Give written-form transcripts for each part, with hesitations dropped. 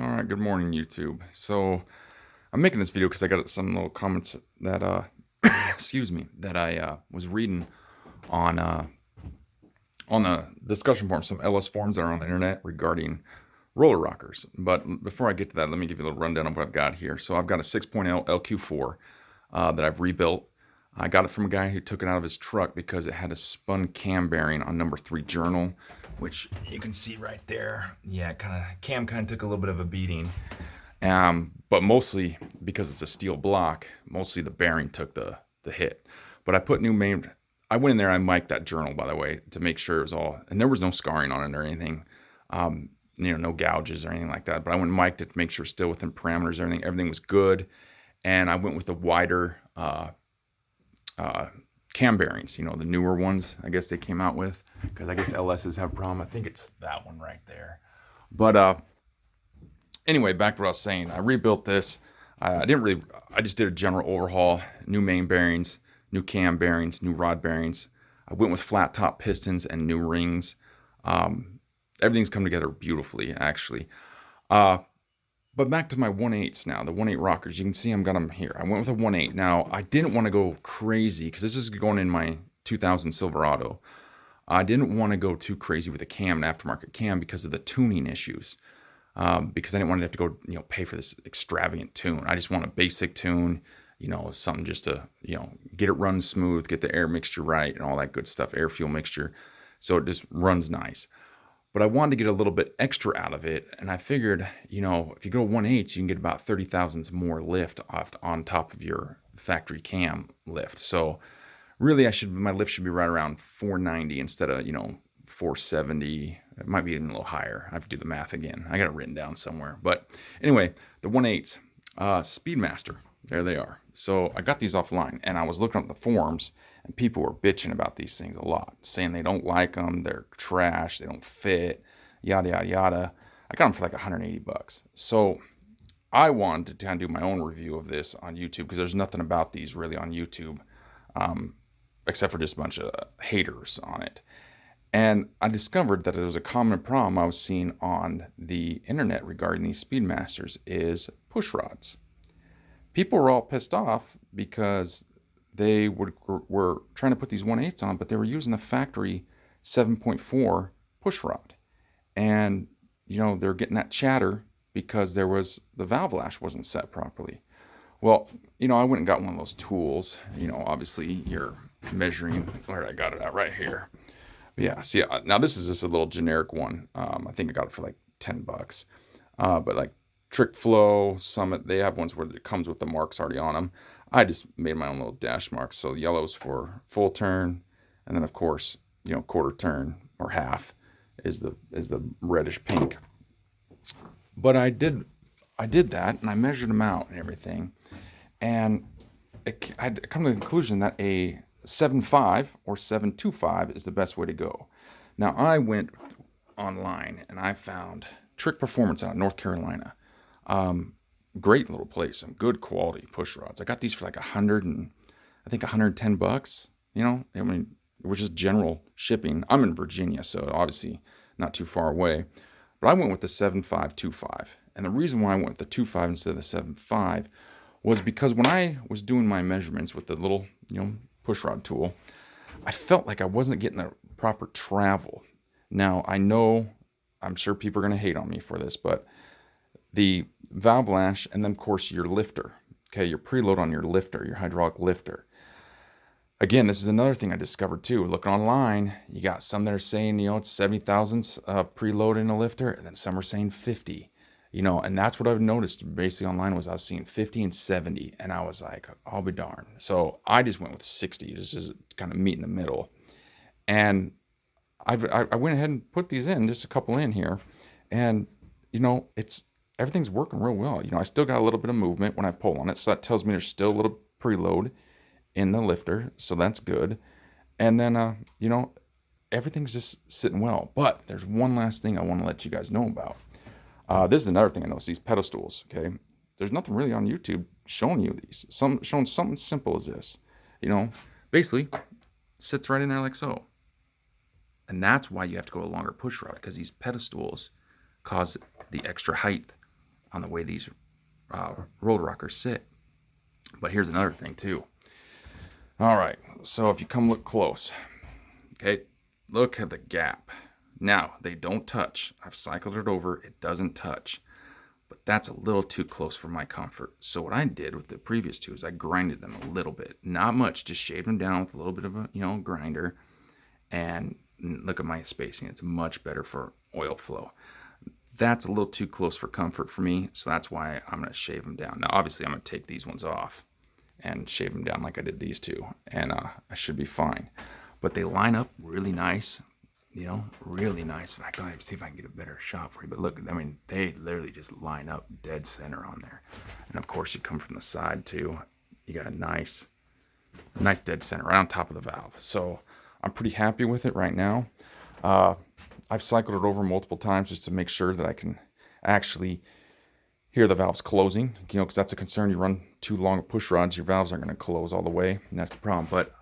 All right, good morning, YouTube. So I'm making this video because I got some little comments that, excuse me, that I was reading on uh, on the discussion forums, some LS forums that are on the internet regarding roller rockers. But before I get to that, let me give you a little rundown of what I've got here. So I've got a 6.0 LQ4 that I've rebuilt. I got it from a guy who took it out of his truck because it had a spun cam bearing on number 3 journal, which you can see right there. Yeah, cam kind of took a little bit of a beating. But mostly because it's a steel block, mostly the bearing took the hit. But I went in there, I mic'd that journal, by the way, to make sure it was all, and there was no scarring on it or anything. No gouges or anything like that. But I went and mic'd it to make sure it's still within parameters, everything was good. And I went with the wider cam bearings, the newer ones, I guess they came out with, because I guess LSs have a problem. I think it's that one right there. But anyway, back to what I was saying. I rebuilt this. I just did a general overhaul, new main bearings, new cam bearings, new rod bearings. I went with flat top pistons and new rings. Everything's come together beautifully, actually. But back to my 1/8s now, the 1/8 rockers. You can see I've got them here. I went with a 1/8. Now, I didn't want to go crazy because this is going in my 2000 Silverado. I didn't want to go too crazy with a cam, an aftermarket cam, because of the tuning issues. Because I didn't want to have to go, pay for this extravagant tune. I just want a basic tune, something just to, get it run smooth, get the air mixture right and all that good stuff, air fuel mixture. So it just runs nice. But I wanted to get a little bit extra out of it. And I figured, if you go 1/8, you can get about 30 thousandths more lift on top of your factory cam lift. So really my lift should be right around 490 instead of, 470. It might be even a little higher. I have to do the math again. I got it written down somewhere. But anyway, the 1/8 Speedmaster, there they are. So I got these offline, and I was looking up the forums, and people were bitching about these things a lot, saying they don't like them, they're trash, they don't fit, yada yada yada. I got them for like 180 bucks. So I wanted to kind of do my own review of this on YouTube, because there's nothing about these really on YouTube, except for just a bunch of haters on it. And I discovered that there was a common problem I was seeing on the internet regarding these Speedmasters is push rods. People were all pissed off because they were trying to put these 1/8s on, but they were using the factory 7.4 push rod. And, they're getting that chatter because the valve lash wasn't set properly. Well, I went and got one of those tools. Obviously you're measuring, where I got it at right here. Yeah, see, now this is just a little generic one. I think I got it for like 10 bucks. But like Trick Flow, Summit, they have ones where it comes with the marks already on them. I just made my own little dash marks. So yellow's for full turn, and then of course, quarter turn or half is the reddish pink. But I did that, and I measured them out and everything, and I come to the conclusion that a 7.5 or 7.25 is the best way to go. Now, I went online and I found Trick Performance out of North Carolina. Great little place, some good quality push rods. I got these for like 110 bucks, which is general shipping. I'm in Virginia, so obviously not too far away. But I went with the 7.525. And the reason why I went with the 2.5 instead of the 7.5 was because when I was doing my measurements with the little, push rod tool, I felt like I wasn't getting the proper travel. Now, I'm sure people are going to hate on me for this, but the valve lash, and then of course your lifter, okay, your preload on your lifter, your hydraulic lifter. Again, this is another thing I discovered too. Looking online, you got some that are saying, it's 70 thousandths preload in a lifter, and then some are saying 50. And that's what I've noticed basically online was I was seeing 50 and 70, and I was like, I'll be darned. So I just went with 60, just as kind of meet in the middle. And I went ahead and put these in, just a couple in here, and everything's working real well. I still got a little bit of movement when I pull on it, so that tells me there's still a little preload in the lifter, so that's good. And then everything's just sitting well. But there's one last thing I want to let you guys know about. This is another thing I noticed, these pedestals, okay? There's nothing really on YouTube showing you these. Showing something simple as this. Basically, sits right in there like so. And that's why you have to go a longer push rod, because these pedestals cause the extra height on the way these road rockers sit. But here's another thing too. All right, so if you come look close, okay, look at the gap. Now, they don't touch. I've cycled it over. It doesn't touch. But that's a little too close for my comfort. So what I did with the previous two is I grinded them a little bit. Not much, just shaved them down with a little bit of a, grinder. And look at my spacing. It's much better for oil flow. That's a little too close for comfort for me. So that's why I'm going to shave them down. Now, obviously, I'm going to take these ones off and shave them down like I did these two. And I should be fine. But they line up really nice. Really nice. In fact, I'll see if I can get a better shot for you. But look, I mean, they literally just line up dead center on there. And of course, you come from the side too. You got a nice dead center right on top of the valve. So I'm pretty happy with it right now. I've cycled it over multiple times just to make sure that I can actually hear the valves closing. Because that's a concern. You run too long of push rods, your valves aren't going to close all the way, and that's the problem. But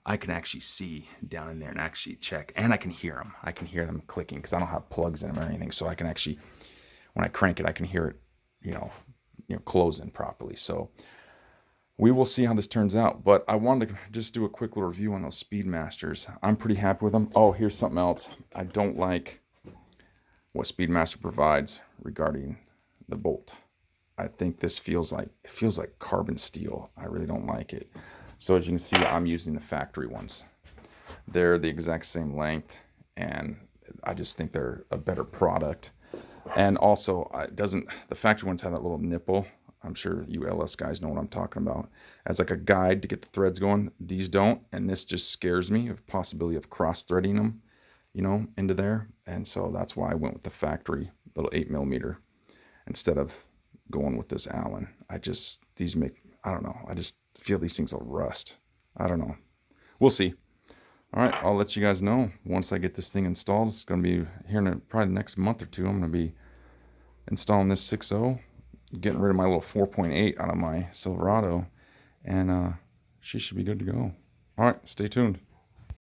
I can actually see down in there and actually check, and I can hear them. I can hear them clicking because I don't have plugs in them or anything. So I can actually, when I crank it, I can hear it, closing properly. So we will see how this turns out. But I wanted to just do a quick little review on those Speedmasters. I'm pretty happy with them. Oh, here's something else. I don't like what Speedmaster provides regarding the bolt. I think this feels like carbon steel. I really don't like it. So as you can see, I'm using the factory ones. They're the exact same length, and I just think they're a better product. And also, the factory ones have that little nipple. I'm sure you LS guys know what I'm talking about. As like a guide to get the threads going. These don't, and this just scares me of possibility of cross-threading them, into there. And so that's why I went with the factory little 8mm instead of going with this Allen. I just feel these things will rust. I don't know. We'll see. All right, I'll let you guys know once I get this thing installed. It's going to be here in probably the next month or two. I'm going to be installing this 6.0, getting rid of my little 4.8 out of my Silverado, and she should be good to go. All right, stay tuned.